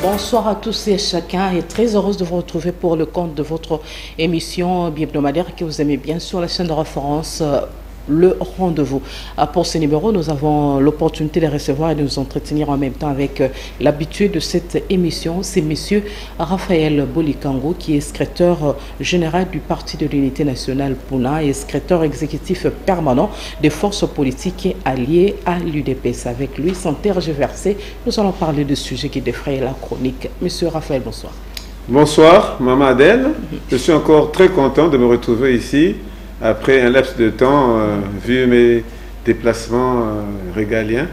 Bonsoir à tous et à chacun et très heureuse de vous retrouver pour le compte de votre émission hebdomadaire que vous aimez bien sur la chaîne de référence Le Rendez-vous. Pour ce numéro, nous avons l'opportunité de recevoir et de nous entretenir en même temps avec l'habitué de cette émission, c'est monsieur Raphaël Bolikango qui est secrétaire général du Parti de l'Unité nationale Puna et secrétaire exécutif permanent des forces politiques alliées à l'UDPS. Avec lui, sans tergiverser, nous allons parler de sujets qui défrayent la chronique. Monsieur Raphaël, bonsoir. Bonsoir, Maman Adèle. Je suis encore très content de me retrouver ici après un laps de temps, vu mes déplacements régaliens.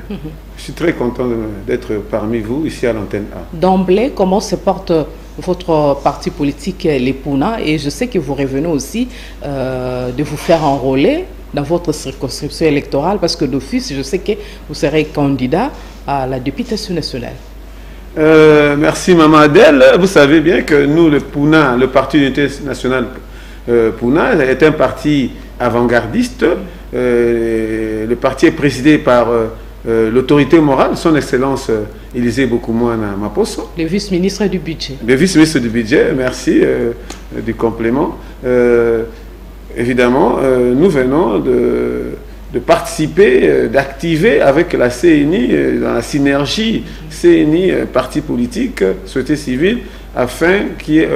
Je suis très content d'être parmi vous, ici à l'antenne A. D'emblée, comment se porte votre parti politique, les Puna? Et je sais que vous revenez aussi de vous faire enrôler dans votre circonscription électorale, parce que d'office, je sais que vous serez candidat à la députation nationale. Merci, Maman Adèle. Vous savez bien que nous, le Puna, le Parti d'Unité nationale Puna est un parti avant-gardiste. Le parti est présidé par l'autorité morale, son Excellence Élisée Bokoumouana Maposo. Le vice-ministre du budget. Le vice-ministre du budget, merci du complément. Évidemment, nous venons de participer, d'activer avec la CNI, dans la synergie CNI, parti politique, société civile, afin qu'il y ait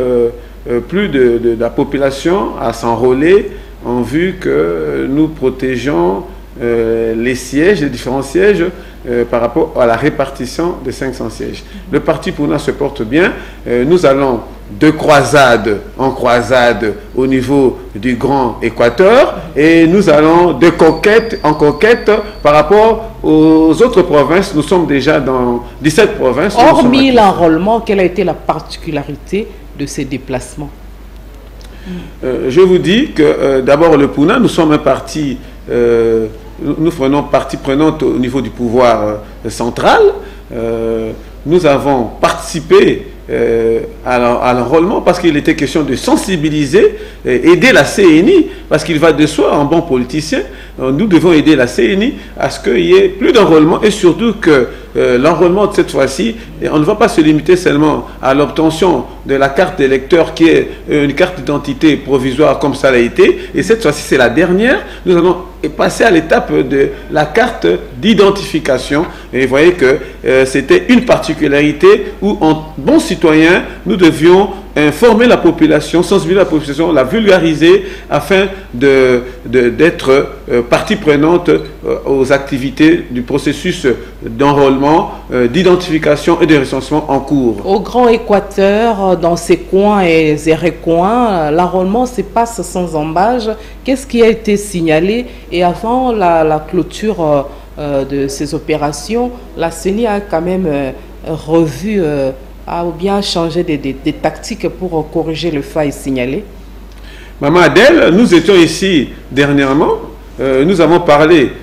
plus de la population à s'enrôler en vue que nous protégeons les sièges, les différents sièges par rapport à la répartition des 500 sièges. Le parti Puna se porte bien. Nous allons de croisade en croisade au niveau du Grand Équateur et nous allons de conquête en conquête par rapport aux autres provinces. Nous sommes déjà dans 17 provinces. Hormis l'enrôlement, quelle a été la particularité de ces déplacements? Je vous dis que d'abord le Puna, nous sommes un parti, nous prenons partie prenante au niveau du pouvoir central. Nous avons participé à l'enrôlement parce qu'il était question de sensibiliser, aider la CNI, parce qu'il va de soi, en bon politicien, nous devons aider la CNI à ce qu'il y ait plus d'enrôlement et surtout que l'enrôlement de cette fois-ci, on ne va pas se limiter seulement à l'obtention de la carte d'électeur qui est une carte d'identité provisoire comme ça l'a été, et cette fois-ci c'est la dernière, nous allons passer à l'étape de la carte d'identification et vous voyez que c'était une particularité où en bon citoyen nous devions informer la population, sensibiliser la population, la vulgariser afin d'être partie prenante aux activités du processus d'enrôlement, d'identification et de recensement en cours. Au Grand Équateur, dans ces coins et recoins, l'enrôlement se passe sans embâge. Qu'est-ce qui a été signalé? Et avant la clôture de ces opérations, la CENI a quand même revu ou bien changer des tactiques pour corriger le faille signalé? Maman Adèle, nous étions ici dernièrement, nous avons parlé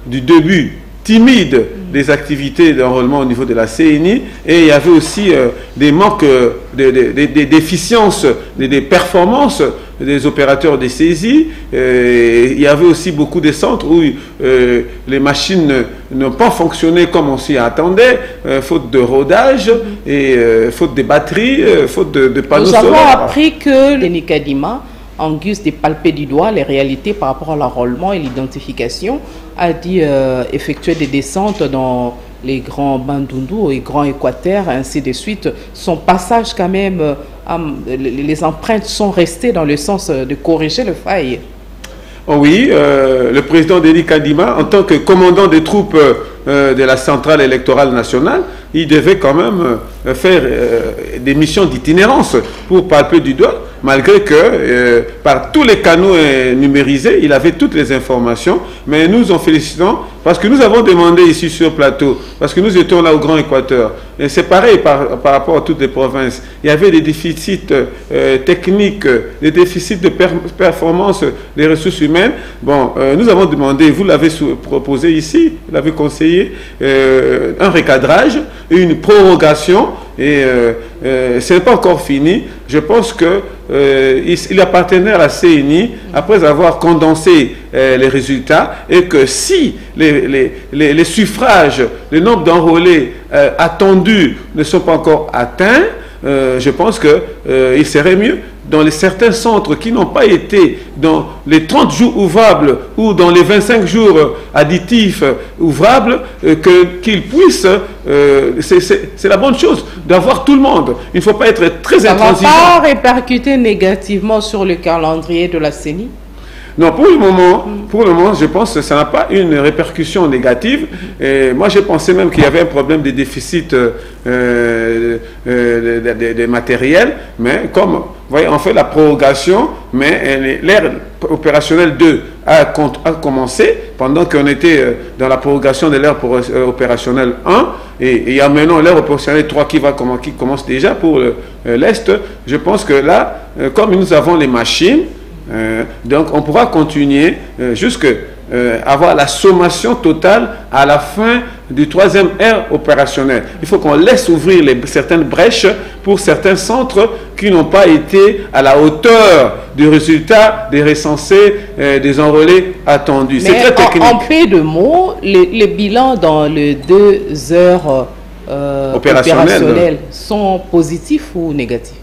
du début timide des activités d'enrôlement au niveau de la CNI et il y avait aussi des manques, des déficiences, des performances des opérateurs de saisie. Il y avait aussi beaucoup de centres où les machines n'ont pas fonctionné comme on s'y attendait, faute de rodage et faute de batteries, faute de panneaux solaires. Nous avons appris que les Nicadima, en guise de palper du doigt les réalités par rapport à l'enrôlement et l'identification, a dit effectuer des descentes dans les grands Bandundu et grands Équateur, ainsi de suite. Son passage quand même, les empreintes sont restées dans le sens de corriger le faille. Oh oui, le président Denis Kadima, en tant que commandant des troupes de la centrale électorale nationale, il devait quand même faire des missions d'itinérance pour palper du doigt, malgré que par tous les canaux numérisés, il avait toutes les informations. Mais nous en félicitons parce que nous avons demandé ici sur plateau, parce que nous étions là au Grand Équateur, et c'est pareil par rapport à toutes les provinces. Il y avait des déficits techniques, des déficits de performance des ressources humaines. Bon, nous avons demandé, vous l'avez proposé ici, vous l'avez conseillé, un recadrage, une prorogation, et ce n'est pas encore fini. Je pense que il appartenait à la CNI, après avoir condensé les résultats, et que si les suffrages, le nombre d'enrôlés attendus ne sont pas encore atteints, je pense qu'il serait mieux dans certains centres qui n'ont pas été dans les 30 jours ouvrables ou dans les 25 jours additifs ouvrables, qu'ils puissent, c'est la bonne chose d'avoir tout le monde. Il ne faut pas être très intransigeant. Ça ne va pas répercuter négativement sur le calendrier de la CENI? Non, pour le moment, je pense que ça n'a pas une répercussion négative. Et moi, j'ai pensé même qu'il y avait un problème de déficit de matériel. Mais comme, vous voyez, on fait la prorogation, mais l'ère opérationnelle 2 a commencé pendant qu'on était dans la prorogation de l'ère opérationnelle 1. Et il y a maintenant l'ère opérationnelle 3 qui commence déjà pour l'Est. Je pense que là, comme nous avons les machines, donc on pourra continuer jusqu'à avoir la sommation totale à la fin du 3e ère opérationnelle. Il faut qu'on laisse ouvrir certaines brèches pour certains centres qui n'ont pas été à la hauteur du résultat des recensés, des enrôlés attendus. C'est très technique. En peu de mots, les bilans dans les 2 heures opérationnelles sont positifs ou négatifs?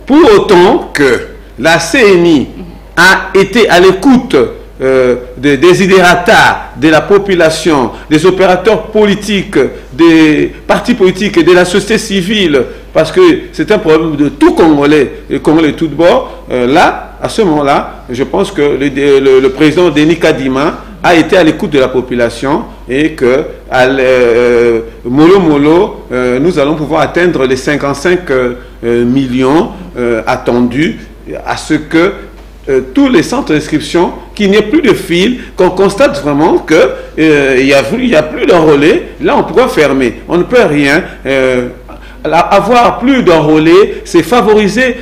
Pour autant que la CENI a été à l'écoute des desiderata de la population, des opérateurs politiques, des partis politiques et de la société civile, parce que c'est un problème de tout Congolais, et Congolais de tout bord. Là, à ce moment-là, je pense que le président Denis Kadima a été à l'écoute de la population et que mollo, nous allons pouvoir atteindre les 55 millions attendus, à ce que tous les centres d'inscription, qu'il n'y ait plus de fil, qu'on constate vraiment qu'il n'y a plus d'enrôlés. Là, on pourra fermer. On ne peut rien. Avoir plus d'enrôlés, c'est favoriser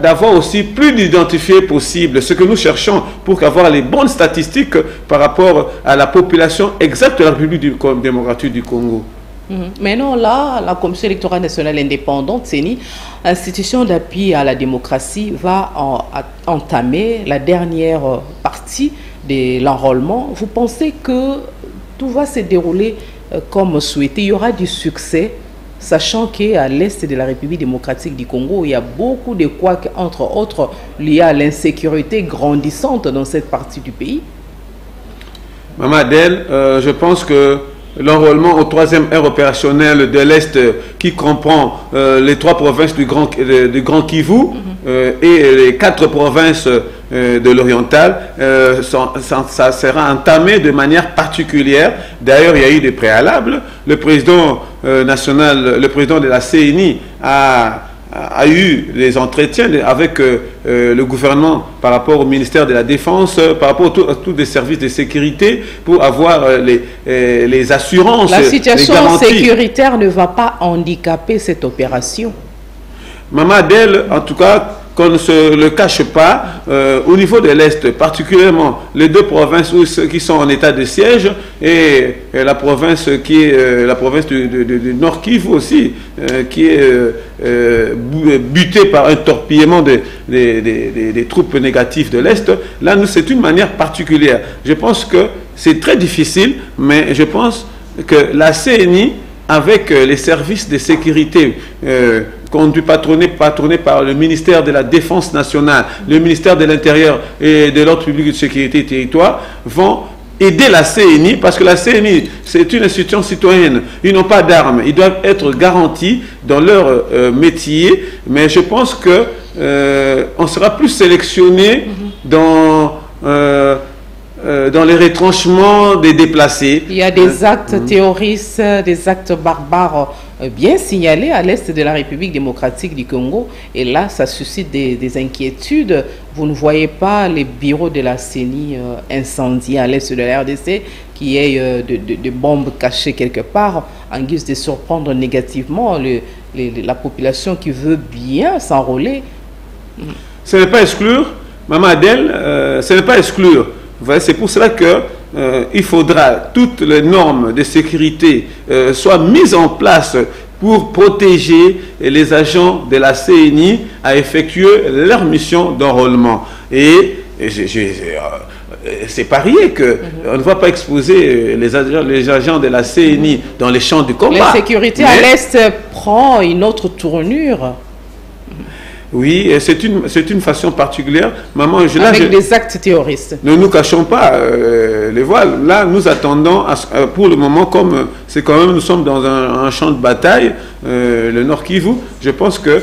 d'avoir aussi plus d'identifiés possibles, ce que nous cherchons pour avoir les bonnes statistiques par rapport à la population exacte de la République démocratique du Congo. Mais non, là, la Commission électorale nationale indépendante, CENI, institution d'appui à la démocratie, va entamer la dernière partie de l'enrôlement. Vous pensez que tout va se dérouler comme souhaité? Il y aura du succès, sachant qu'à l'est de la République démocratique du Congo, il y a beaucoup de couacs, entre autres, liés à l'insécurité grandissante dans cette partie du pays. Maman Adèle, je pense que l'enrôlement au 3e ère opérationnelle de l'Est, qui comprend les 3 provinces du Grand Kivu et les 4 provinces de l'Oriental, ça sera entamé de manière particulière. D'ailleurs, il y a eu des préalables. Le président national, le président de la CENI a eu des entretiens avec le gouvernement par rapport au ministère de la Défense, par rapport à tous les services de sécurité pour avoir les assurances. La situation sécuritaire ne va pas handicaper cette opération. Maman Adèle, en tout cas, qu'on ne se le cache pas, au niveau de l'Est, particulièrement les 2 provinces qui sont en état de siège et la province qui est la province du Nord Kivu aussi, qui est butée par un torpillement des troupes négatives de l'Est. Là, c'est une manière particulière. Je pense que c'est très difficile, mais je pense que la CENI, avec les services de sécurité patronné par le ministère de la Défense nationale, le ministère de l'Intérieur et de l'ordre public de sécurité et territoire, vont aider la CENI, parce que la CENI, c'est une institution citoyenne. Ils n'ont pas d'armes. Ils doivent être garantis dans leur métier. Mais je pense que on sera plus sélectionné dans les retranchements des déplacés. Il y a des actes terroristes, des actes barbares bien signalés à l'est de la République démocratique du Congo. Et là, ça suscite des inquiétudes. Vous ne voyez pas les bureaux de la CENI incendiés à l'est de la RDC, qui est de bombes cachées quelque part, en guise de surprendre négativement la population qui veut bien s'enrôler. Ce n'est pas exclure, Maman Adèle, ce n'est pas exclure. C'est pour cela que il faudra toutes les normes de sécurité soient mises en place pour protéger les agents de la CENI à effectuer leur mission d'enrôlement. Et c'est parier que on ne va pas exposer les agents de la CNI dans les champs du combat. La sécurité à l'Est prend une autre tournure. Oui, c'est une façon particulière. Maman, avec des actes terroristes. Ne nous cachons pas les voiles. Là, nous attendons, pour le moment, comme c'est quand même, nous sommes dans un champ de bataille, le Nord Kivu, je pense que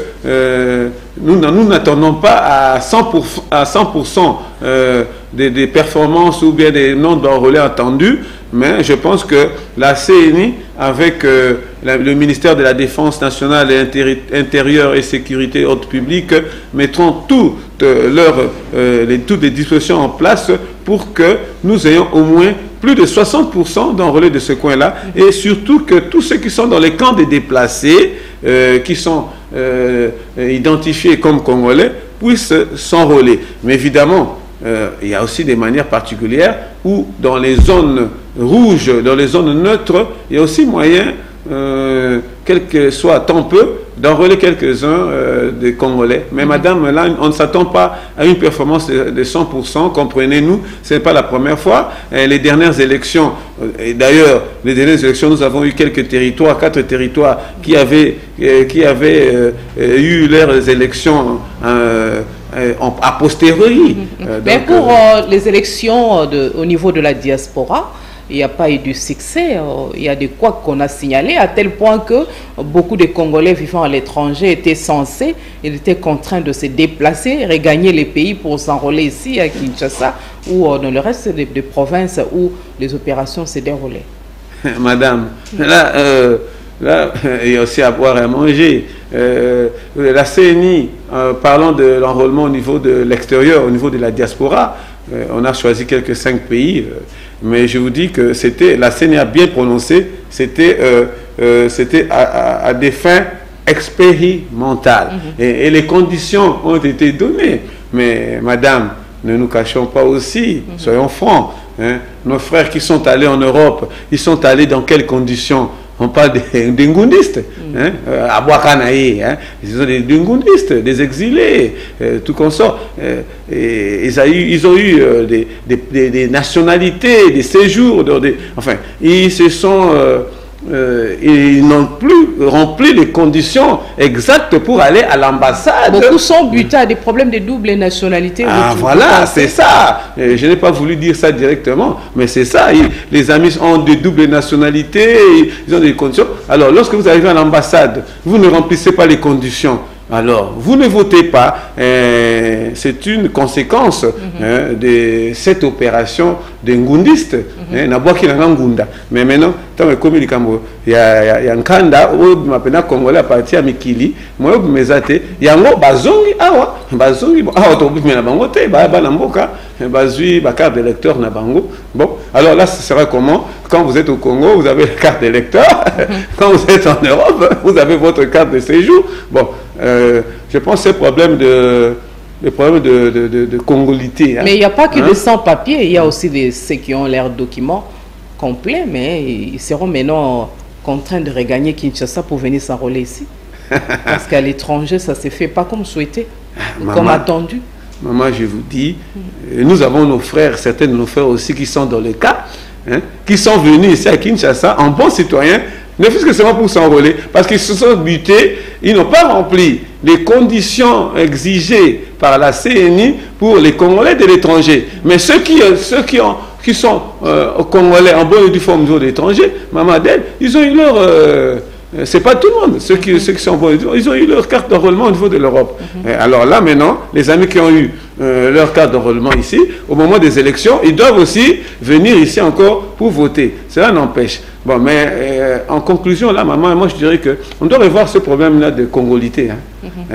nous n'attendons pas à 100% des performances ou bien des noms d'enrôlés attendus, mais je pense que la CNI, avec le ministère de la Défense nationale et intérieure et sécurité haute publique, mettront toutes les dispositions en place pour que nous ayons au moins plus de 60% d'enrôlés de ce coin-là, et surtout que tous ceux qui sont dans les camps des déplacés, qui sont identifiés comme Congolais, puissent s'enrôler. Mais évidemment, il y a aussi des manières particulières où dans les zones rouges, dans les zones neutres, il y a aussi moyen, quel que soit tant peu, d'enrôler quelques-uns des Congolais. Mais madame, là, on ne s'attend pas à une performance de 100%, comprenez-nous, ce n'est pas la première fois. Les dernières élections, et d'ailleurs, les dernières élections, nous avons eu quelques territoires, 4 territoires qui avaient eu leurs élections a posteriori. Mais pour les élections au niveau de la diaspora, il n'y a pas eu de succès. Il y a des couacs qu'on a signalés, à tel point que beaucoup de Congolais vivant à l'étranger étaient censés, ils étaient contraints de se déplacer, regagner les pays pour s'enrôler ici à Kinshasa ou dans le reste des provinces où les opérations se déroulaient. Madame, là, il y a aussi à boire et à manger. La CNI, parlant de l'enrôlement au niveau de l'extérieur, au niveau de la diaspora, on a choisi quelques 5 pays, mais je vous dis que la CNI a bien prononcé, c'était à des fins expérimentales. Et les conditions ont été données. Mais madame, ne nous cachons pas aussi, soyons francs. Hein, nos frères qui sont allés en Europe, ils sont allés dans quelles conditions? On parle des ngundistes, hein, à Boakanaï, hein, ils sont des ngundistes, des exilés, tout consort. Ils ont eu des nationalités, des séjours, enfin, ils se sont... ils n'ont plus rempli les conditions exactes pour aller à l'ambassade. Beaucoup sont butés à des problèmes de double nationalité. Ah voilà, c'est ça. Je n'ai pas voulu dire ça directement, mais c'est ça. Les amis ont des doubles nationalités, ils ont des conditions. Alors, lorsque vous arrivez à l'ambassade, vous ne remplissez pas les conditions. Alors, vous ne votez pas. C'est une conséquence de cette opération des ngundistes. Mais maintenant, comme il y a un kanda où je Congolais à partir à Mikili, moi je me zate, il y a un bazongi awa, bazongi awa to bimi na bango te, ba na mboka, bazui ba carte d'électeur na bango. Bon, alors là ce sera comment? Quand vous êtes au Congo, vous avez la carte d'électeur. Quand vous êtes en Europe, vous avez votre carte de séjour. Bon, je pense que c'est le problème de congolité. Hein. Mais il n'y a pas que des sans-papiers, il y a aussi ceux qui ont leurs documents complets, mais ils seront maintenant contraints de regagner Kinshasa pour venir s'enrôler ici. Parce qu'à l'étranger, ça ne se fait pas comme souhaité, comme attendu. Maman, je vous dis, nous avons nos frères, certains de nos frères aussi qui sont dans le cas, hein, qui sont venus ici à Kinshasa en bons citoyens, ne fût-ce que seulement pour s'enrôler, parce qu'ils se sont butés, ils n'ont pas rempli les conditions exigées par la CNI pour les Congolais de l'étranger. Mais ceux qui sont Congolais en bonne et due forme de l'étranger, Maman Adèle, ils ont eu leur... c'est pas tout le monde, ceux qui sont bons, ils ont eu leur carte d'enrôlement au niveau de l'Europe. Alors là, maintenant, les amis qui ont eu leur carte d'enrôlement ici, au moment des élections, ils doivent aussi venir ici encore pour voter. Cela n'empêche. Bon, mais en conclusion, là, maman, moi je dirais qu'on doit revoir ce problème-là de congolité. Hein.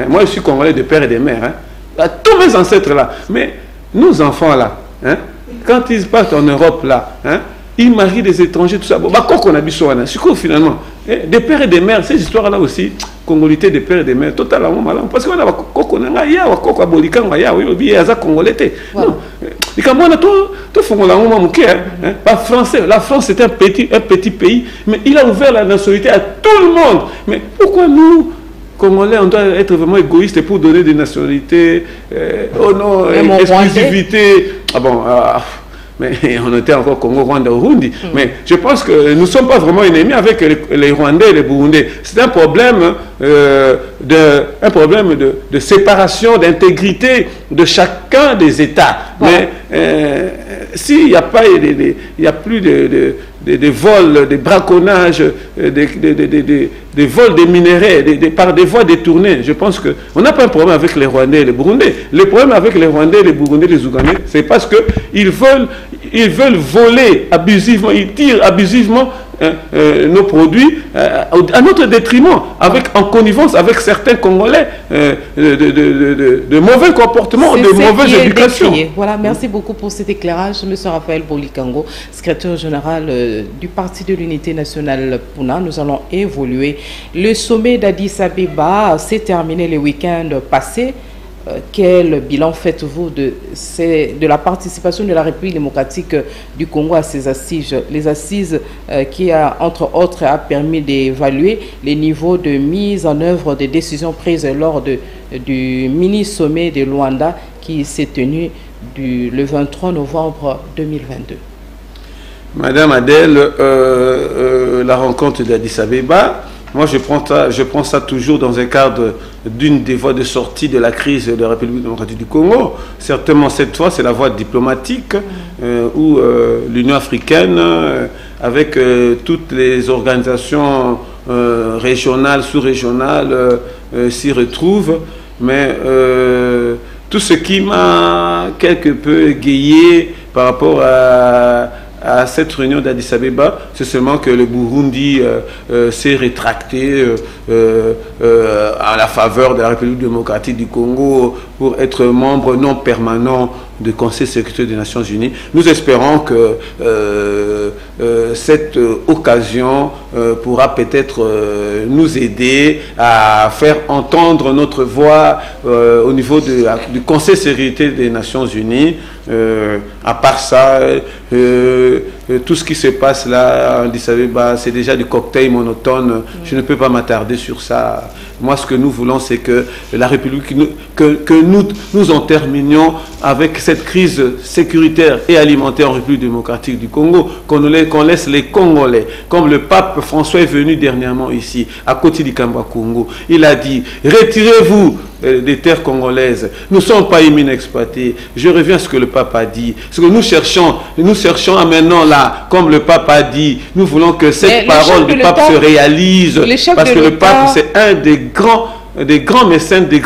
Moi, je suis congolais de père et de mère. Hein. Tous mes ancêtres là. Mais nos enfants là, hein, quand ils partent en Europe là, hein, ils marient des étrangers, tout ça. Bon, bah, qu'on a vu ça, finalement. Des pères et des mères, ces histoires-là aussi, congolité des pères et des mères, totalement malin. Parce qu'on a Koko Nangaya, Koko Abolikan, oui, congolais. Non. Et quand on a tout pas français. La France est un petit pays, mais il a ouvert la nationalité à tout le monde. Mais pourquoi nous, Congolais, on doit être vraiment égoïste pour donner des nationalités, oh non, exclusivité. Ah bon, mais on était encore Congo, Rwanda, Burundi. Mais je pense que nous ne sommes pas vraiment ennemis avec les Rwandais et les Burundais. C'est un problème, de séparation, d'intégrité de chacun des États. Bon. Mais s'il n'y a pas, il n'y a plus des vols, des braconnages, des vols des minéraux par des voies détournées. Je pense qu'on n'a pas un problème avec les Rwandais et les Burundais. Le problème avec les Rwandais, les Burundais, les Ougandais, c'est parce qu'ils veulent voler abusivement, ils tirent abusivement nos produits à notre détriment, en connivence avec certains Congolais de mauvais comportements, de mauvaise éducation. Voilà, merci beaucoup pour cet éclairage, M. Raphaël Bolikango, secrétaire général du Parti de l'Unité nationale Puna. Nous allons évoluer. Le sommet d'Addis Abeba s'est terminé le week-end passé. Quel bilan faites-vous de la participation de la République démocratique du Congo à ces assises? Les assises qui, entre autres, a permis d'évaluer les niveaux de mise en œuvre des décisions prises lors du mini-sommet de Luanda qui s'est tenu le 23 novembre 2022. Madame Adèle, la rencontre d'Addis Abeba, moi, je prends ça toujours dans un cadre d'une des voies de sortie de la crise de la République démocratique du Congo. Certainement, cette fois, c'est la voie diplomatique où l'Union africaine, avec toutes les organisations régionales, sous-régionales, s'y retrouve. Mais tout ce qui m'a quelque peu égayé par rapport à cette réunion d'Addis Abeba, c'est seulement que le Burundi s'est rétracté à la faveur de la République démocratique du Congo pour être membre non permanent du Conseil de sécurité des Nations Unies. Nous espérons que cette occasion pourra peut-être nous aider à faire entendre notre voix au niveau du Conseil de sécurité des Nations Unies. À part ça, tout ce qui se passe là, en Addis Abeba, c'est déjà du cocktail monotone. Je ne peux pas m'attarder sur ça. Moi, ce que nous voulons, c'est que la République, que nous en terminions avec cette crise sécuritaire et alimentaire en République démocratique du Congo, qu'on laisse les Congolais, comme le pape François est venu dernièrement ici, à côté du Kamba Congo. Il a dit, retirez-vous des terres congolaises. Nous ne sommes pas éminents exploités. Je reviens à ce que le pape a dit. Ce que nous cherchons à maintenant là, comme le pape a dit, nous voulons que cette parole du pape se réalise. Parce que le pape, c'est un des grands mécènes, des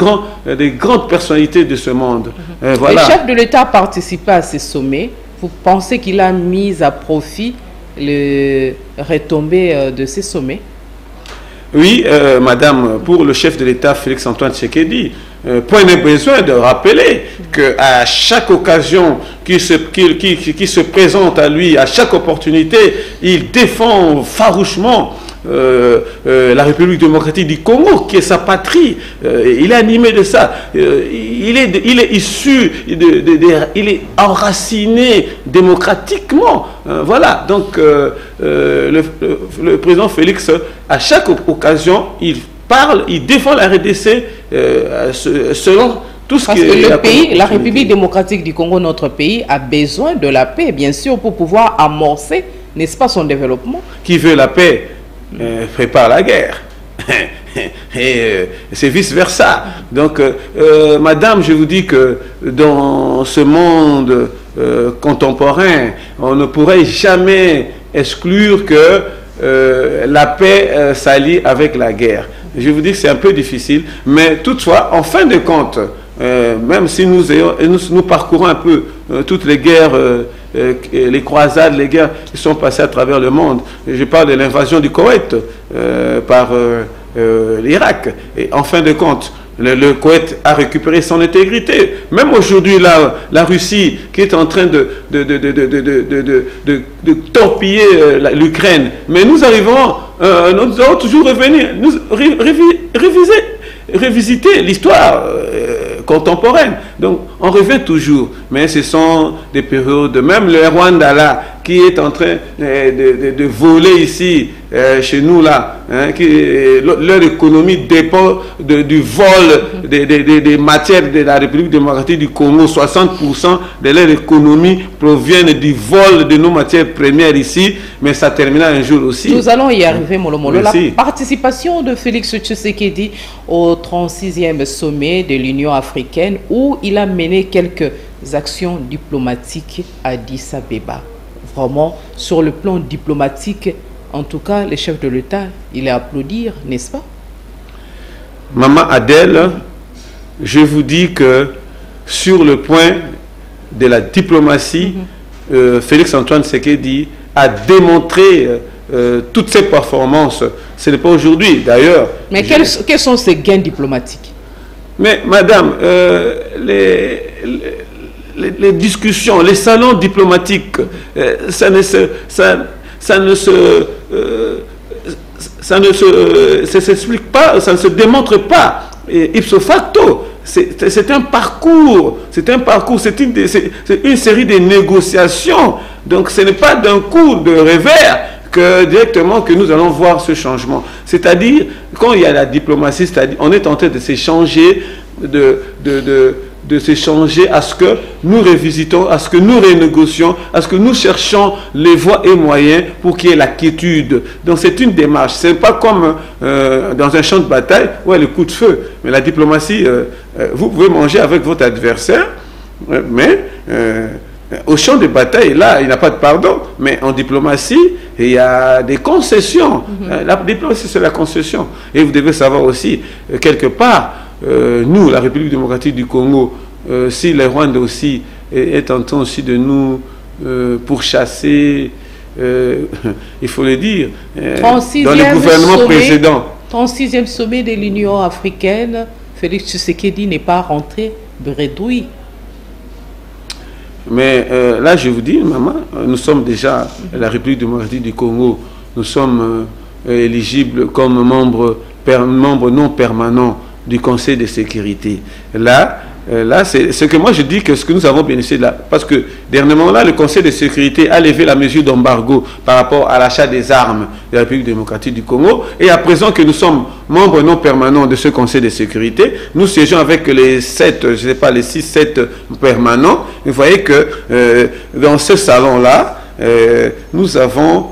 grandes personnalités de ce monde. Voilà. Le chef de l'État a participé à ces sommets. Vous pensez qu'il a mis à profit les retombées de ces sommets? Oui, madame, pour le chef de l'État, Félix-Antoine Tshisekedi, point n'est besoin de rappeler qu'à chaque occasion qui se présente à lui, à chaque opportunité, il défend farouchement la République démocratique du Congo, qui est sa patrie. Il est animé de ça. Il est issu, il est enraciné démocratiquement. Voilà. Donc, le président Félix, à chaque occasion, il parle, il défend la RDC selon tout ce qui est... Parce que le pays, la République démocratique du Congo, notre pays, a besoin de la paix, bien sûr, pour pouvoir amorcer, n'est-ce pas, son développement. Qui veut la paix prépare la guerre. Et c'est vice-versa. Donc, madame, je vous dis que dans ce monde contemporain, on ne pourrait jamais exclure que la paix s'allie avec la guerre. Je vous dis que c'est un peu difficile, mais toutefois, en fin de compte, même si nous parcourons un peu toutes les guerres, les croisades, les guerres qui sont passées à travers le monde. Je parle de l'invasion du Koweït par l'Irak. Et en fin de compte, le Koweït a récupéré son intégrité. Même aujourd'hui, la Russie qui est en train de torpiller l'Ukraine. Mais nous arrivons, nous allons toujours revenir, révisiter l'histoire contemporaine. Donc, on revient toujours. Mais ce sont des périodes, même le Rwanda là, qui est en train de voler ici, chez nous là, hein, leur économie dépend du vol des matières de la République démocratique du Congo. 60% de leur économie proviennent du vol de nos matières premières ici, mais ça terminera un jour aussi. Nous allons y arriver, Molo Molo. La participation de Félix Tshisekedi au 36e sommet de l'Union africaine, où il a mené quelques actions diplomatiques à Addis Abeba. Vraiment, sur le plan diplomatique, en tout cas, les chefs de l'État, il est à applaudir, n'est-ce pas? Maman Adèle, je vous dis que sur le point de la diplomatie, Félix Antoine Tshisekedi a démontré toutes ses performances. Ce n'est pas aujourd'hui, d'ailleurs. Mais quels sont ces gains diplomatiques? Mais madame, les discussions, les salons diplomatiques, ça ne s'explique pas, ça ne se démontre pas ipso facto. C'est un parcours, c'est une série de négociations. Donc ce n'est pas d'un coup de revers que directement que nous allons voir ce changement. C'est-à-dire, quand il y a la diplomatie, c'est-à-dire on est en train de s'échanger, de s'échanger à ce que nous révisitons, à ce que nous renégocions, à ce que nous cherchons les voies et moyens pour qu'il y ait la quiétude. Donc c'est une démarche. Ce n'est pas comme dans un champ de bataille, ouais, le coup de feu. Mais la diplomatie, vous pouvez manger avec votre adversaire, mais au champ de bataille, là, il n'y a pas de pardon. Mais en diplomatie, il y a des concessions. La diplomatie, c'est la concession. Et vous devez savoir aussi, quelque part, nous, la République démocratique du Congo, si le Rwanda aussi est en train aussi de nous pourchasser, il faut le dire, dans le gouvernement précédent. 36e sommet de l'Union africaine, Félix Tshisekedi n'est pas rentré bredouille. Mais là, je vous dis, maman, nous sommes déjà, la République démocratique du Congo, nous sommes éligibles comme membre non permanent du Conseil de sécurité. Là c'est ce que moi je dis que ce que nous avons bénéficié de là. Parce que dernièrement là, le Conseil de sécurité a levé la mesure d'embargo par rapport à l'achat des armes de la République démocratique du Congo. Et à présent que nous sommes membres non permanents de ce Conseil de sécurité, nous siégeons avec les 7, je sais pas, les 6-7 permanents. Vous voyez que dans ce salon-là, nous avons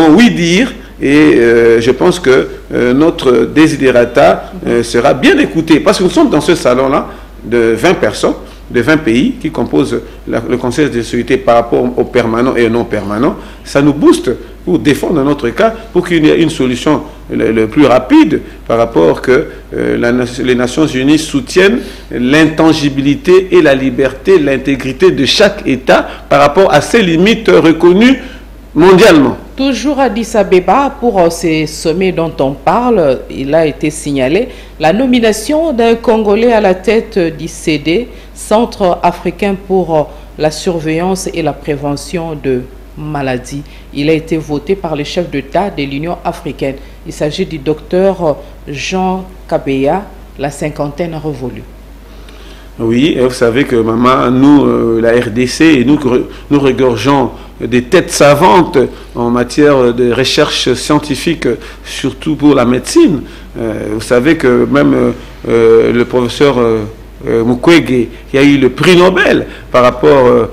oui dire. Et je pense que notre desiderata sera bien écouté. Parce que nous sommes dans ce salon-là de 20 personnes, de 20 pays qui composent le Conseil de sécurité par rapport aux permanents et aux non permanents. Ça nous booste pour défendre notre cas, pour qu'il y ait une solution le plus rapide par rapport que les Nations Unies soutiennent l'intangibilité et la liberté, l'intégrité de chaque État par rapport à ses limites reconnues mondialement. Toujours à Addis Abeba, pour ces sommets dont on parle, il a été signalé la nomination d'un Congolais à la tête du CD, Centre africain pour la surveillance et la prévention de maladies. Il a été voté par les chefs d'État de l'Union africaine. Il s'agit du docteur Jean Kabeya, la cinquantaine révolue. Oui, vous savez que maman, nous, la RDC, nous regorgeons des têtes savantes en matière de recherche scientifique, surtout pour la médecine. Vous savez que même le professeur Mukwege, qui a eu le prix Nobel par rapport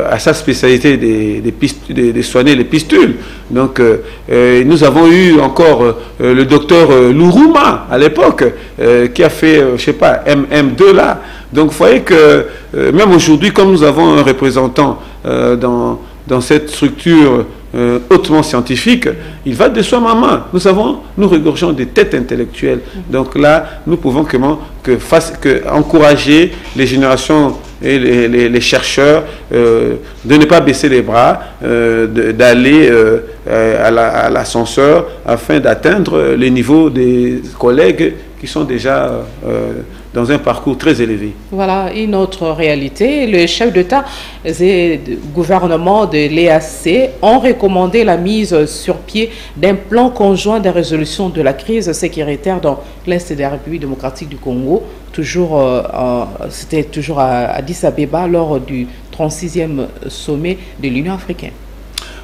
à sa spécialité de soigner les pistules. Donc nous avons eu encore le docteur Lourouma à l'époque qui a fait, je sais pas, MM2 là. Donc vous voyez que même aujourd'hui, comme nous avons un représentant dans cette structure hautement scientifique, il va de soi maman. Nous regorgeons des têtes intellectuelles. Donc là, nous pouvons encourager les générations et les chercheurs de ne pas baisser les bras, d'aller à l'ascenseur afin d'atteindre les niveaux des collègues qui sont déjà dans un parcours très élevé. Voilà une autre réalité. Les chefs d'État et de gouvernement de l'EAC ont recommandé la mise sur pied d'un plan conjoint de résolution de la crise sécuritaire dans l'Est de la République démocratique du Congo. C'était toujours à Addis Abeba lors du 36e sommet de l'Union africaine.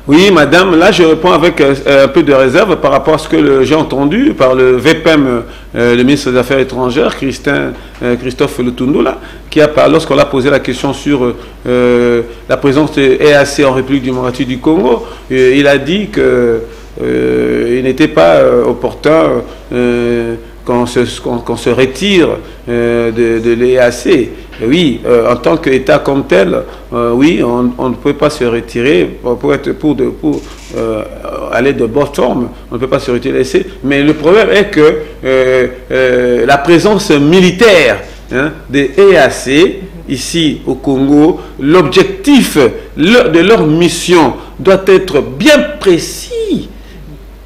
Oui, madame, là je réponds avec un peu de réserve par rapport à ce que j'ai entendu par le VPM, le ministre des Affaires étrangères, Christophe Lutundula, qui a parlé, lorsqu'on a posé la question sur la présence de EAC en République démocratique du Congo, il a dit qu'il n'était pas opportun qu'on se retire de l'EAC. Oui, en tant qu'État comme tel, oui, on ne peut pas se retirer pour aller de bonne forme. On ne peut pas se retirer de l'EAC. Mais le problème est que la présence militaire des EAC ici au Congo, l'objectif de leur mission doit être bien précis.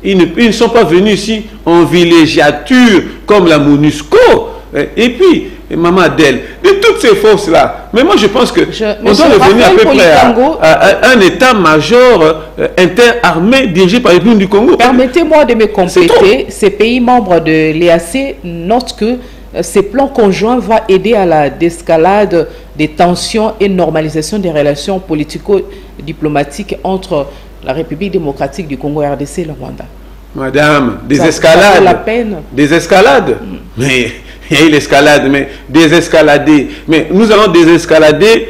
Ils ne sont pas venus ici en villégiature comme la MONUSCO. Et puis, Maman Adèle, de toutes ces forces-là, mais moi je pense qu'on doit revenir à peu près à un état-major interarmé dirigé par les République du Congo. Permettez-moi de me compléter. Ces pays membres de l'EAC notent que ces plans conjoints vont aider à la désescalade des tensions et normalisation des relations politico-diplomatiques entre la République démocratique du Congo, RDC et le Rwanda. Madame, des escalades. La peine. Des escalades. Mais il y a eu l'escalade, mais désescalader. Mais nous allons désescalader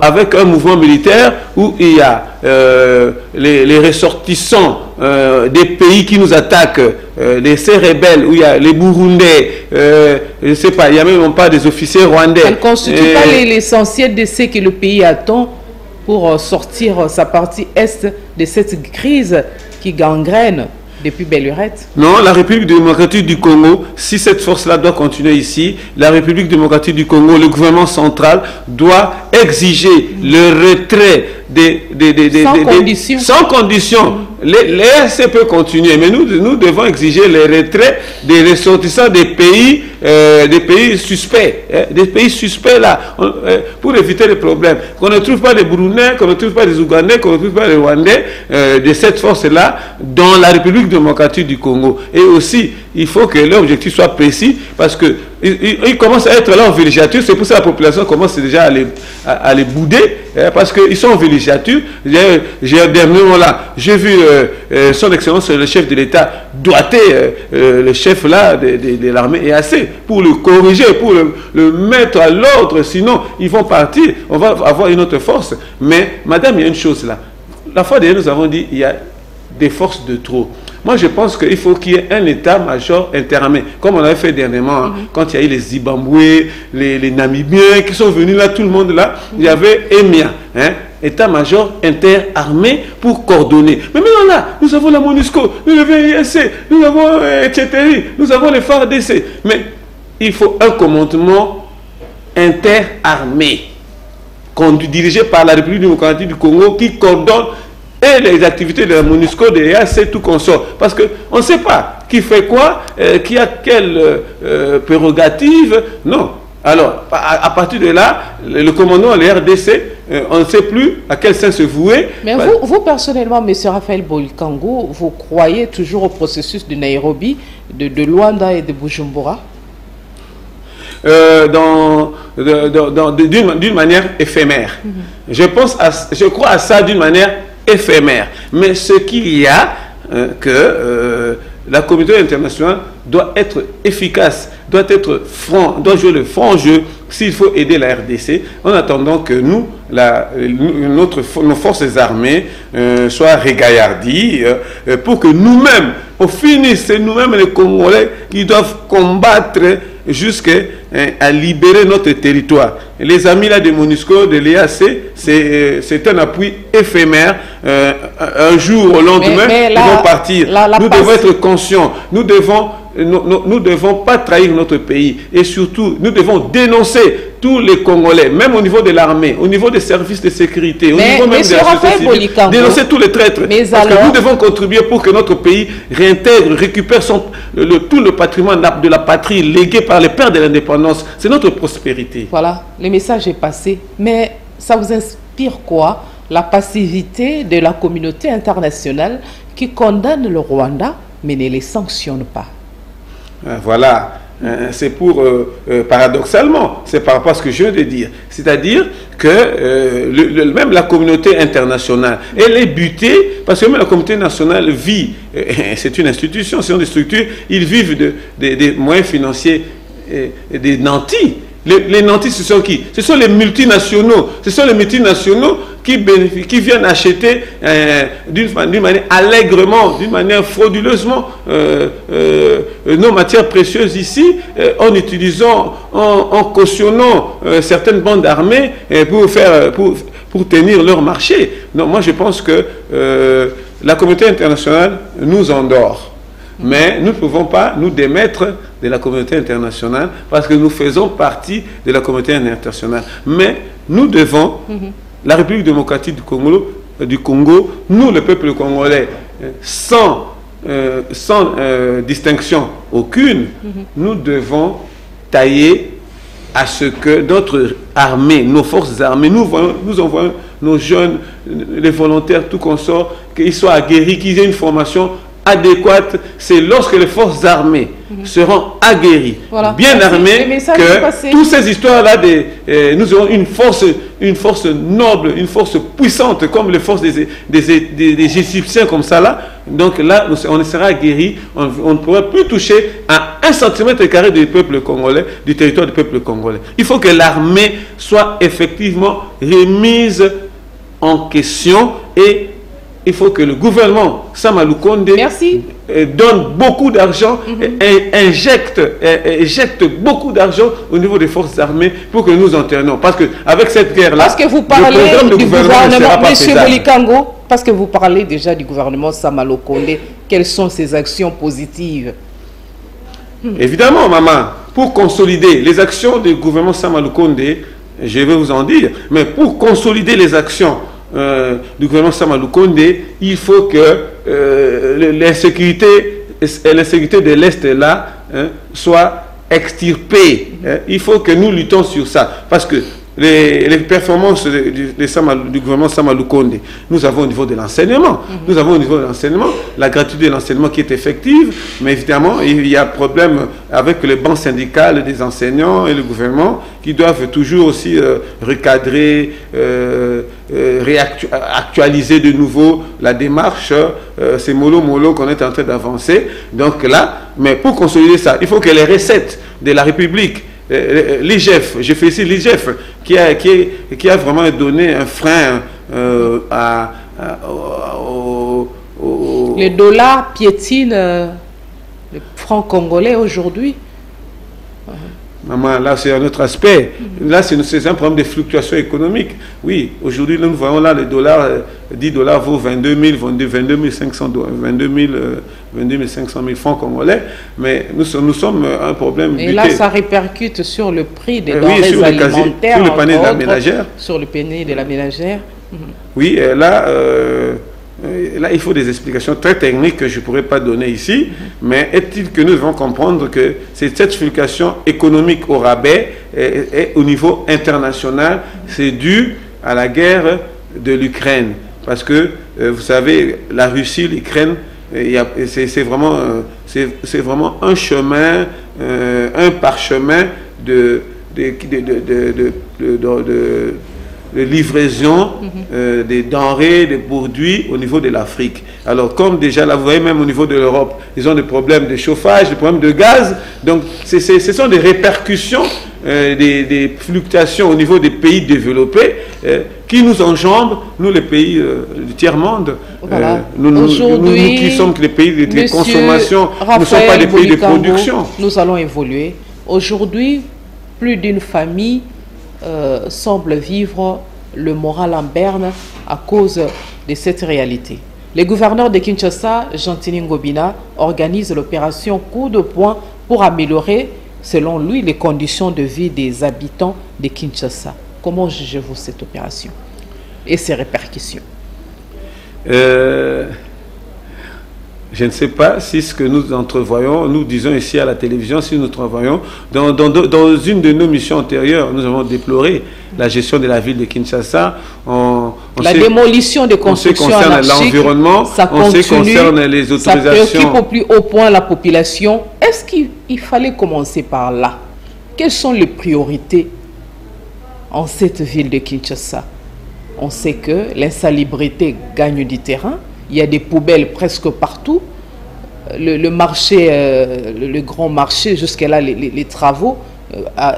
avec un mouvement militaire où il y a les ressortissants des pays qui nous attaquent, ces rebelles, où il y a les Burundais, je ne sais pas, il n'y a même pas des officiers rwandais. Elle ne constitue pas l'essentiel de ce que le pays attend pour sortir sa partie est de cette crise qui gangrène depuis belle lurette. Non, la République démocratique du Congo, si cette force-là doit continuer ici, la République démocratique du Congo, le gouvernement central doit exiger le retrait sans condition. L'EAC peut continuer, mais nous devons exiger le retrait des ressortissants des pays suspects, des pays suspects là, pour éviter les problèmes. Qu'on ne trouve pas des Burundais, qu'on ne trouve pas des Ougandais, qu'on ne trouve pas des Rwandais de cette force-là dans la République démocratique du Congo. Et aussi, il faut que l'objectif soit précis parce que ils commencent à être là en villégiature. C'est pour ça que la population commence déjà à les bouder parce qu'ils sont en villégiature. Dernièrement là, j'ai vu son excellence le chef de l'État doigter le chef là de l'armée EAC pour le corriger, pour le mettre à l'ordre. Sinon, ils vont partir. On va avoir une autre force. Mais madame, il y a une chose là. La fois dernière, nous avons dit il y a des forces de trop. Moi, je pense qu'il faut qu'il y ait un état-major interarmé, comme on avait fait dernièrement, quand il y a eu les Zimbabwe, les Namibiens qui sont venus là, tout le monde là, il y avait EMIA, état-major interarmé pour coordonner. Mais maintenant là, nous avons la MONUSCO, nous avons l'IAC, nous avons etc., nous avons les FARDC. Mais il faut un commandement interarmé, dirigé par la République démocratique du Congo, qui coordonne et les activités de la MONUSCO, de l'EAC, tout consort. Parce qu'on ne sait pas qui fait quoi, qui a quelle prérogative. Non. Alors, à partir de là, le commandant de la RDC, on ne sait plus à quel sens se vouer. Mais vous personnellement, M. Raphaël Bolikango, vous croyez toujours au processus de Nairobi, de Luanda et de Bujumbura? D'une manière éphémère. Je crois à ça d'une manière éphémère. Mais ce qu'il y a, que la communauté internationale doit être efficace, doit être franc, doit jouer le franc jeu s'il faut aider la RDC, en attendant que nous, nos forces armées soient régaillardies pour que nous-mêmes, on finisse, c'est nous-mêmes les Congolais qui doivent combattre jusqu'à libérer notre territoire. Les amis là de MONUSCO, de l'EAC, c'est un appui éphémère. Un jour au lendemain, ils vont partir. Nous devons être conscients. Nous devons pas trahir notre pays. Et surtout, nous devons dénoncer tous les Congolais, même au niveau de l'armée, au niveau des services de sécurité, au niveau même de la société civile, dénoncer tous les traîtres. Parce que nous devons contribuer pour que notre pays réintègre, récupère tout le patrimoine de la patrie légué par les pères de l'indépendance. C'est notre prospérité. Voilà, le message est passé. Mais ça vous inspire quoi? La passivité de la communauté internationale qui condamne le Rwanda, mais ne les sanctionne pas. Voilà. C'est pour, paradoxalement, c'est par rapport à ce que je viens de dire. C'est-à-dire que même la communauté internationale, elle est butée, parce que même la communauté nationale vit, c'est une institution, c'est une structure, ils vivent des moyens financiers et des nantis. Les nantis, ce sont qui? Ce sont les multinationaux. Ce sont les multinationaux qui viennent acheter d'une manière allègrement, d'une manière frauduleusement nos matières précieuses ici, en cautionnant certaines bandes armées pour tenir leur marché. Donc moi je pense que la communauté internationale nous endort. Mais nous ne pouvons pas nous démettre de la communauté internationale parce que nous faisons partie de la communauté internationale. Mais nous devons, la République démocratique du Congo, nous le peuple congolais, sans distinction aucune, nous devons tailler à ce que notre armée, nos forces armées, nous envoyons nos jeunes, les volontaires, tout consort, qu'ils soient aguerris, qu'ils aient une formation adéquate. C'est lorsque les forces armées seront aguerries, bien armées, que toutes ces histoires-là, nous aurons une force noble, une force puissante, comme les forces des Égyptiens, comme ça là. Donc là, on sera aguerris, on ne pourra plus toucher à 1 cm² du peuple congolais, du territoire du peuple congolais. Il faut que l'armée soit effectivement remise en question et il faut que le gouvernement Sama Lukonde donne beaucoup d'argent, injecte beaucoup d'argent au niveau des forces armées pour que nous enternions. Parce qu'avec cette guerre-là, parce que vous parlez du gouvernement, M. Bolikango, parce que vous parlez déjà du gouvernement Sama Lukonde, quelles sont ses actions positives? Évidemment, maman, pour consolider les actions du gouvernement Sama Lukonde, je vais vous en dire, mais pour consolider les actions du gouvernement Sama Lukonde, il faut que l'insécurité de l'Est là soit extirpée. Il faut que nous luttons sur ça. Parce que les performances du gouvernement Sama Lukonde, nous avons au niveau de l'enseignement. Nous avons au niveau de l'enseignement la gratuité de l'enseignement qui est effective, mais évidemment, il y a problème avec les bancs syndicales des enseignants et le gouvernement qui doivent toujours aussi recadrer, actualiser de nouveau la démarche. C'est mollo qu'on est en train d'avancer. Donc là, mais pour consolider ça, il faut que les recettes de la République, l'IGF, je félicite l'IGF qui a vraiment donné un frein le dollar piétine le franc congolais aujourd'hui. Maman, là c'est un autre aspect. Là c'est un problème de fluctuation économique. Oui, aujourd'hui nous voyons là le dollar, 10 $ vaut 22 500 francs congolais, mais nous sommes un problème. Et là ça répercute sur le prix des denrées alimentaires, sur le panier de la ménagère. Sur le panier de la ménagère. Oui, là il faut des explications très techniques que je ne pourrais pas donner ici, mais est-il que nous devons comprendre que cette fluctuation économique au rabais et au niveau international, c'est dû à la guerre de l'Ukraine. Parce que, vous savez, la Russie, l'Ukraine, c'est vraiment un chemin, un parchemin de livraison des denrées, des produits au niveau de l'Afrique. Alors, comme déjà, là, vous voyez, même au niveau de l'Europe, ils ont des problèmes de chauffage, des problèmes de gaz. Donc, ce sont des répercussions, des fluctuations au niveau des pays développés qui nous enjambent, nous, les pays du tiers-monde. Voilà. Nous qui sommes les pays de consommation, nous ne sommes pas des pays de production. Nous allons évoluer. Aujourd'hui, plus d'une famille semble vivre le moral en berne à cause de cette réalité. Le gouverneur de Kinshasa, Gentili Ngobina, organise l'opération Coup de poing pour améliorer selon lui, les conditions de vie des habitants de Kinshasa. Comment jugez-vous cette opération et ses répercussions? Je ne sais pas si ce que nous entrevoyons, nous disons ici à la télévision, si nous entrevoyons, dans une de nos missions antérieures, nous avons déploré la gestion de la ville de Kinshasa. La démolition des constructions anarchiques, l'environnement, on sait concerne les autorisations. Ça préoccupe au plus haut point la population. Est-ce qu'il fallait commencer par là? Quelles sont les priorités en cette ville de Kinshasa? On sait que l'insalubrité gagne du terrain. Il y a des poubelles presque partout. Le marché, le grand marché, jusqu'à là, les travaux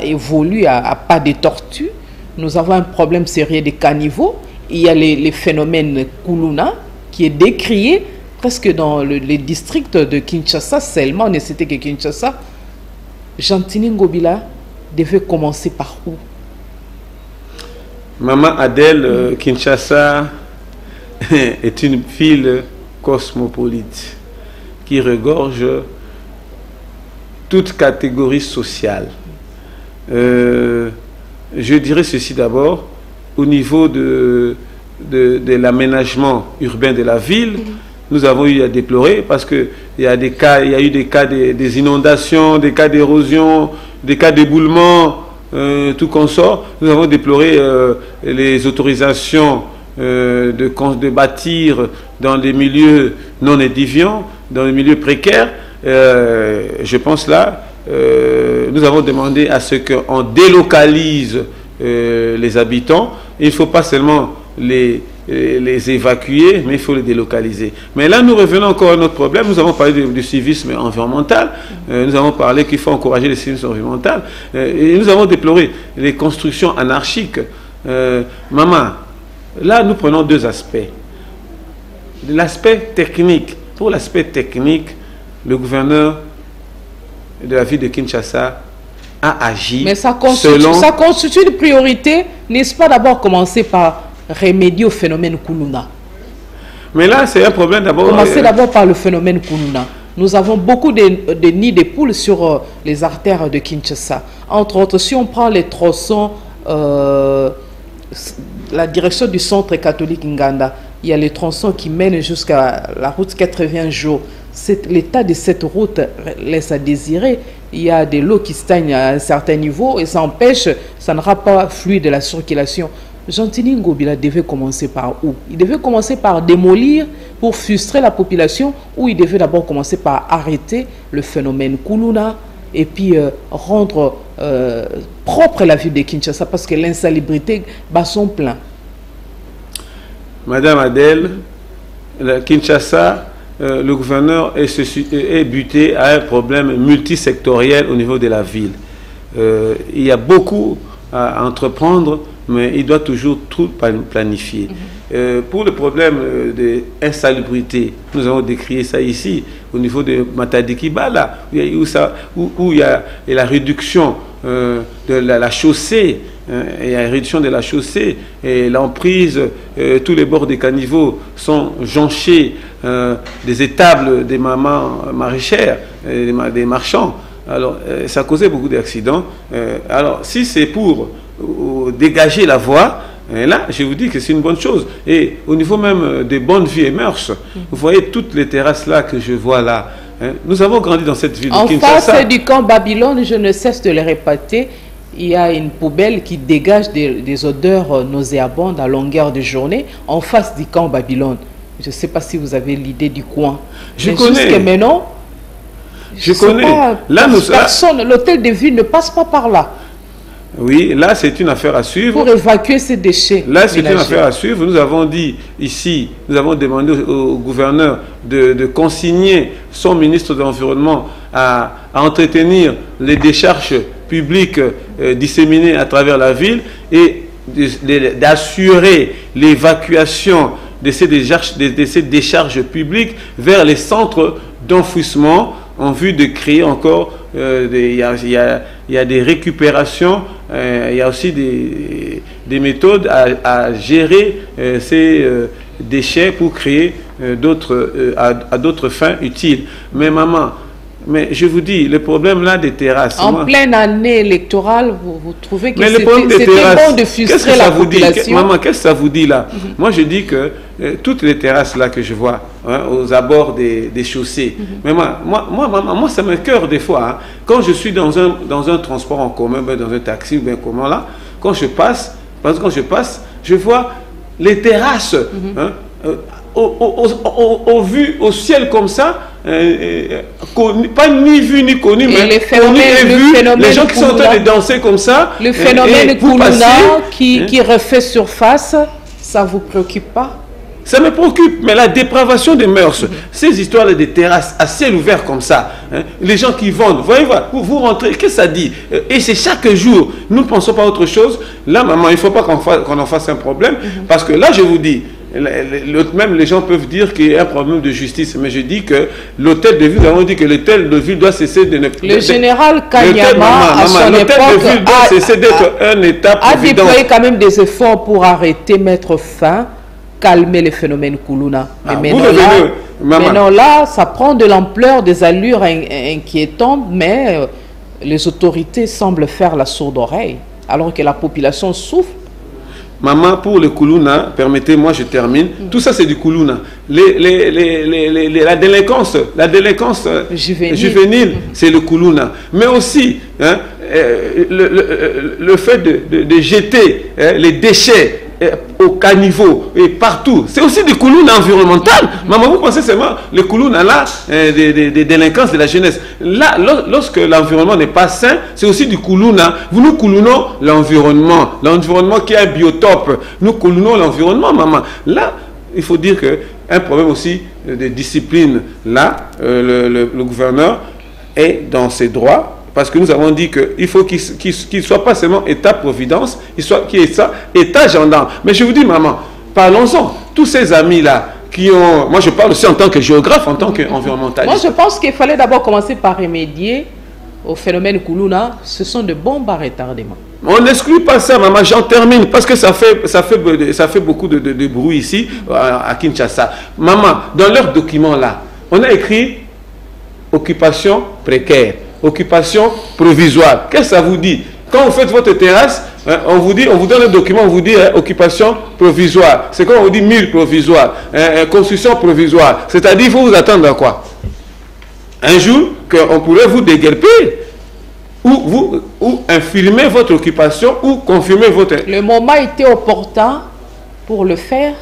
évoluent à pas de tortue. Nous avons un problème sérieux des caniveaux. Il y a les phénomènes Kuluna qui est décrié presque dans les districts de Kinshasa seulement. Ne c'était que Kinshasa. Gentini Ngobila devait commencer par où? Maman Adèle, Kinshasa est une ville cosmopolite qui regorge toute catégorie sociale. Je dirais ceci d'abord, au niveau de l'aménagement urbain de la ville, nous avons eu à déplorer parce qu'il y a eu des cas des inondations, des cas d'érosion, des cas d'éboulement, tout consort. Nous avons déploré les autorisations de bâtir dans des milieux non édifiants, dans des milieux précaires. Je pense là, nous avons demandé à ce qu'on délocalise les habitants. Il ne faut pas seulement les évacuer, mais il faut les délocaliser. Mais là, nous revenons encore à notre problème. Nous avons parlé du civisme environnemental. Nous avons parlé qu'il faut encourager le civisme environnemental. Et nous avons déploré les constructions anarchiques. Maman, là, nous prenons deux aspects. L'aspect technique. Pour l'aspect technique, le gouverneur de la ville de Kinshasa a agi. Mais ça constitue une priorité, n'est-ce pas, d'abord commencer par remédier au phénomène Kuluna? Mais là, c'est un problème d'abord. Commencer d'abord par le phénomène Kuluna. Nous avons beaucoup de nids de poules sur les artères de Kinshasa. Entre autres, si on prend les tronçons, la direction du centre catholique Nganda, il y a les tronçons qui mènent jusqu'à la route 80 jours. L'état de cette route laisse à désirer. Il y a de l'eau qui stagne à un certain niveau et ça empêche, ça ne rend pas fluide de la circulation. Gentini Ngobila devait commencer par où? Il devait commencer par démolir pour frustrer la population, ou il devait d'abord commencer par arrêter le phénomène Kuluna et puis rendre propre la ville de Kinshasa, parce que l'insalubrité bat son plein. Madame Adèle, Kinshasa, le gouverneur est buté à un problème multisectoriel au niveau de la ville. Il y a beaucoup à entreprendre, mais il doit toujours tout planifier. Pour le problème de l'insalubrité, nous avons décrit ça ici, au niveau de Matadi-Kibala, où il y a la réduction de la chaussée, et la réduction de la chaussée, et l'emprise, tous les bords des caniveaux sont jonchés des étables des mamans maraîchères, des marchands. Alors, ça a causé beaucoup d'accidents. Alors, si c'est pour dégager la voie, et là, je vous dis que c'est une bonne chose. Et au niveau même des bonnes vies et mœurs, vous voyez toutes les terrasses là que je vois là. Nous avons grandi dans cette ville de Kinshasa. En face du camp Babylone, je ne cesse de le répéter, il y a une poubelle qui dégage des odeurs nauséabondes à longueur de journée en face du camp Babylone. Je ne sais pas si vous avez l'idée du coin. Je connais. Jusqu'à maintenant, je connais. Personne, l'hôtel de ville ne passe pas par là. Oui, là c'est une affaire à suivre. Pour évacuer ces déchets. Là c'est une affaire à suivre. Nous avons dit ici, nous avons demandé au gouverneur de consigner son ministre de l'Environnement à entretenir les décharges publiques disséminées à travers la ville et d'assurer l'évacuation de ces décharges publiques vers les centres d'enfouissement en vue de créer encore, il y a des récupérations, il y a aussi des méthodes à gérer ces déchets pour créer à d'autres fins utiles. Mais maman, Mais je vous dis, le problème là des terrasses... En pleine année électorale, vous trouvez que c'était bon de frustrer la population? Maman, qu'est-ce que ça vous dit là? Moi, je dis que toutes les terrasses là que je vois, hein, aux abords des chaussées, mais moi, ça me cœur des fois. Hein, quand je suis dans un transport en commun, dans un taxi ou bien comment là, quand je passe, je vois les terrasses, hein, au ciel comme ça, pas ni vu ni connu, mais connu et vu, les gens qui sont en train de danser comme ça. Le phénomène Koulouna qui refait surface, ça ne vous préoccupe pas? Ça me préoccupe, mais la dépravation des mœurs, ces histoires de terrasses à ciel ouvert comme ça, hein, les gens qui vendent, voyez, vous rentrez, qu'est-ce que ça dit? Et c'est chaque jour, nous ne pensons pas à autre chose. Là, maman, il ne faut pas qu'on en fasse un problème, parce que là, je vous dis, même les gens peuvent dire qu'il y a un problème de justice, mais je dis que l'hôtel de ville, nous avons dit que l'hôtel de ville doit cesser de ne... Le général Kanyama, à son époque, doit cesser d'être un État-providence. A déployé quand même des efforts pour arrêter, mettre fin, calmer les phénomènes Koulouna. Mais maintenant là, ça prend de l'ampleur, des allures inquiétantes, mais les autorités semblent faire la sourde oreille, alors que la population souffre. Maman, pour le Koulouna, permettez-moi, je termine. Tout ça, c'est du Koulouna. La délinquance juvénile, c'est le Koulouna. Mais aussi, hein, le fait de jeter les déchets au caniveau et partout, c'est aussi du Koulouna environnemental. Maman, vous pensez seulement le Koulouna là, des délinquances de la jeunesse. Là, lorsque l'environnement n'est pas sain, c'est aussi du Koulouna. Nous Koulounons l'environnement qui est un biotope. Nous Koulounons l'environnement, maman. Là, il faut dire que un problème aussi de discipline. Là, le gouverneur est dans ses droits. Parce que nous avons dit qu'il faut qu'il ne soit pas seulement État-providence, qu'il est ça, État-gendarme. Mais je vous dis, maman, parlons-en. Tous ces amis-là qui ont... Moi, je parle aussi en tant que géographe, en tant qu'environnementaliste. Moi, je pense qu'il fallait d'abord commencer par remédier au phénomène Koulouna. Ce sont de bombes à retardement. On n'exclut pas ça, maman. J'en termine parce que ça fait beaucoup de bruit ici, à Kinshasa. Maman, dans leurs documents-là, on a écrit occupation précaire. Occupation provisoire. Qu'est-ce que ça vous dit? Quand vous faites votre terrasse, hein, on vous donne le document, on vous dit hein, occupation provisoire. C'est quand on vous dit mur provisoire, construction provisoire. C'est-à-dire, il faut vous attendre à quoi? Un jour, qu'on pourrait vous déguerpir ou infirmer votre occupation ou confirmer votre... Le moment était opportun pour le faire,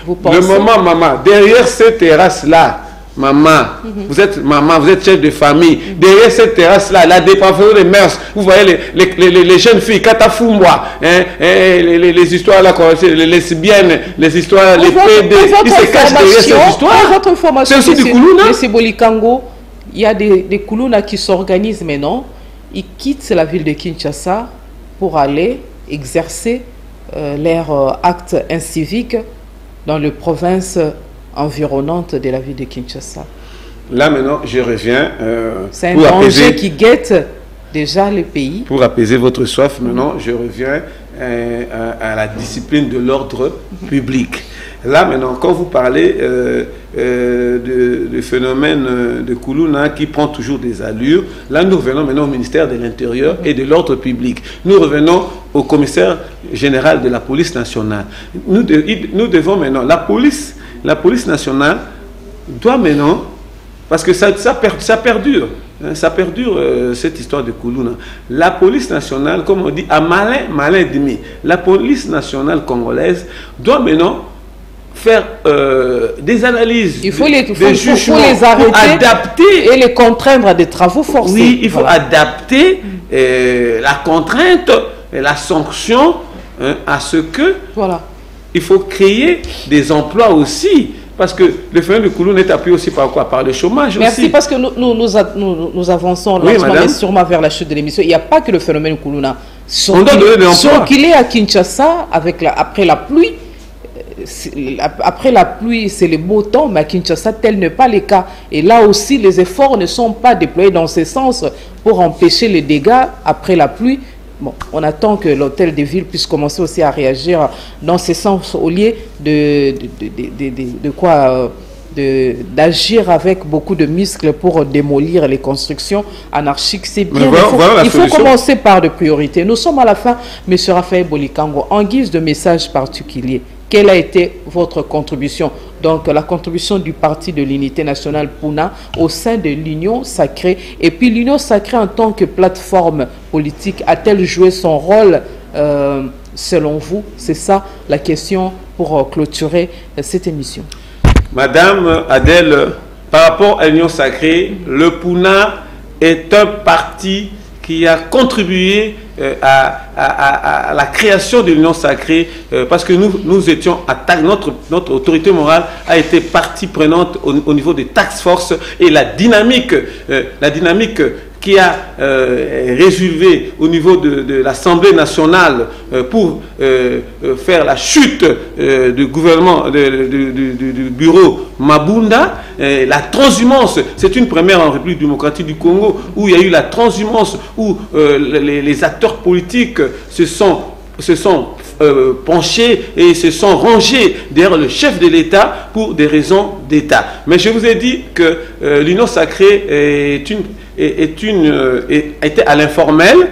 vous pensez? Le moment, maman, derrière cette terrasse-là, maman, vous êtes chef de famille. Derrière cette terrasse-là, la dépravation des mœurs, vous voyez les jeunes filles, Katafumwa, les histoires là, les lesbiennes, les histoires, les PD, ils se cachent derrière cette histoire. C'est aussi du Koulouna. Monsieur Bolikango, il y a des Koulouna qui s'organisent maintenant. Ils quittent la ville de Kinshasa pour aller exercer leur acte incivique dans les provinces environnante de la ville de Kinshasa. Là maintenant, je reviens c'est un danger qui guette déjà le pays. Pour apaiser votre soif, maintenant, je reviens à la discipline de l'ordre public. Là maintenant, quand vous parlez du phénomène de Koulouna qui prend toujours des allures, là nous revenons maintenant au ministère de l'Intérieur et de l'ordre public. Nous revenons au commissaire général de la police nationale. Nous devons maintenant, la police nationale doit maintenant, parce que ça perdure, hein, cette histoire de Koulouna. La police nationale, comme on dit, à malin demi, la police nationale congolaise doit maintenant faire des analyses, il faut les arrêter, adapter et les contraindre à des travaux forcés. Oui, il faut adapter la contrainte et la sanction hein, à ce que... Voilà. Il faut créer des emplois aussi. Parce que le phénomène de Koulouna est appuyé aussi par quoi? Par le chômage. Merci, aussi. Parce que nous avançons lentement, mais sûrement vers la chute de l'émission. Il n'y a pas que le phénomène Koulouna. On doit donner des emplois. Qu'il est à Kinshasa, après la pluie, c'est le beau temps, mais à Kinshasa, tel n'est pas le cas. Et là aussi, les efforts ne sont pas déployés dans ce sens pour empêcher les dégâts après la pluie. Bon, on attend que l'hôtel de ville puisse commencer aussi à réagir dans ce sens au lieu d'agir avec beaucoup de muscles pour démolir les constructions anarchiques. C'est bien. Il faut commencer par des priorités. Nous sommes à la fin, M. Raphaël Bolikango. En guise de message particulier, quelle a été votre contribution? Donc, la contribution du Parti de l'Unité nationale Puna au sein de l'Union Sacrée. Et puis, l'Union Sacrée en tant que plateforme politique, a-t-elle joué son rôle selon vous? C'est ça la question pour clôturer cette émission. Madame Adèle, par rapport à l'Union Sacrée, le Puna est un parti qui a contribué à la création de l'Union Sacrée, parce que nous étions notre autorité morale a été partie prenante au niveau des task force, et la dynamique qui a résulté au niveau de l'Assemblée nationale pour faire la chute du gouvernement, du bureau Mabunda. La transhumance, c'est une première en République démocratique du Congo, où il y a eu la transhumance, où les acteurs politiques se sont penchés et se sont rangés derrière le chef de l'État pour des raisons d'État. Mais je vous ai dit que l'Union Sacrée était à l'informel,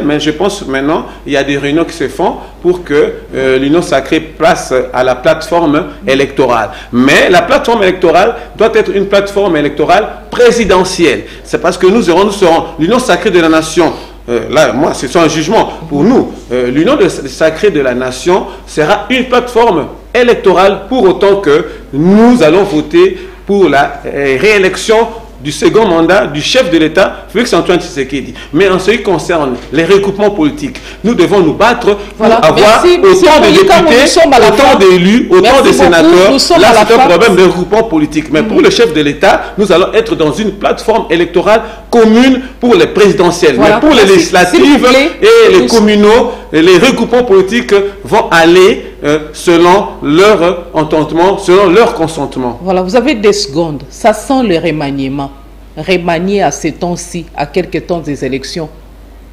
mais je pense maintenant il y a des réunions qui se font pour que l'Union Sacrée passe à la plateforme électorale. Mais la plateforme électorale doit être une plateforme électorale présidentielle. C'est parce que nous serons l'Union Sacrée de la Nation. Là, moi, c'est un jugement pour nous. L'Union Sacrée de la Nation sera une plateforme électorale, pour autant que nous allons voter pour la réélection du second mandat du chef de l'État, Félix-Antoine Tshisekedi. Mais en ce qui concerne les recoupements politiques, nous devons nous battre pour avoir autant de députés, autant d'élus, autant de sénateurs. Là, c'est un problème de regroupement politique. Mais pour le chef de l'État, nous allons être dans une plateforme électorale commune pour les présidentielles. Mais pour les législatives et les communaux, les regroupements politiques vont aller selon leur entendement, selon leur consentement. Voilà, vous avez des secondes. Ça sent le remaniement. Remanier à ces temps-ci, à quelques temps des élections.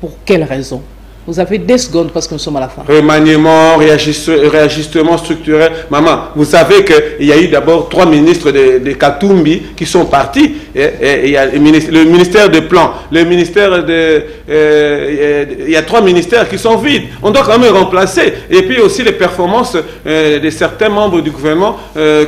Pour quelle raison? Vous avez des secondes parce que nous sommes à la fin. Remaniement, réajustement structurel. Maman, vous savez qu'il y a eu d'abord 3 ministres de Katumbi qui sont partis. Et il y a le ministère des Plans, le ministère de... il y a 3 ministères qui sont vides. On doit quand même remplacer. Et puis aussi les performances de certains membres du gouvernement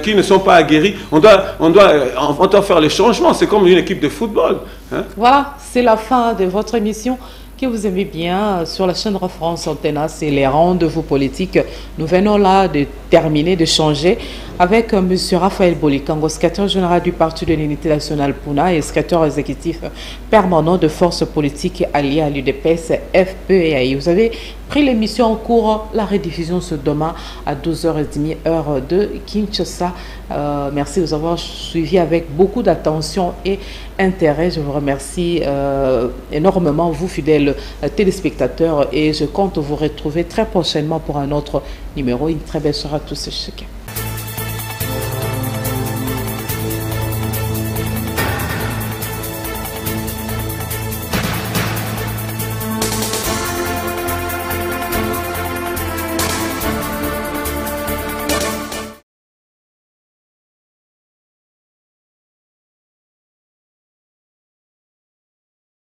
qui ne sont pas aguerris. On doit faire les changements. C'est comme une équipe de football. Hein? Voilà, c'est la fin de votre émission que vous aimez bien sur la chaîne France Antena. C'est les rendez-vous politiques. Nous venons là de terminer, de changer avec M. Raphaël Bolikango, secrétaire général du Parti de l'Unité nationale Puna et secrétaire exécutif permanent de forces politiques alliées à l'UDPS, FPEAI. Vous avez pris l'émission en cours. La rediffusion ce demain à 12h30 heure de Kinshasa. Merci de vous avoir suivi avec beaucoup d'attention et intérêt. Je vous remercie énormément, vous fidèles téléspectateurs, et je compte vous retrouver très prochainement pour un autre numéro. Une très belle soirée à tous et chacun.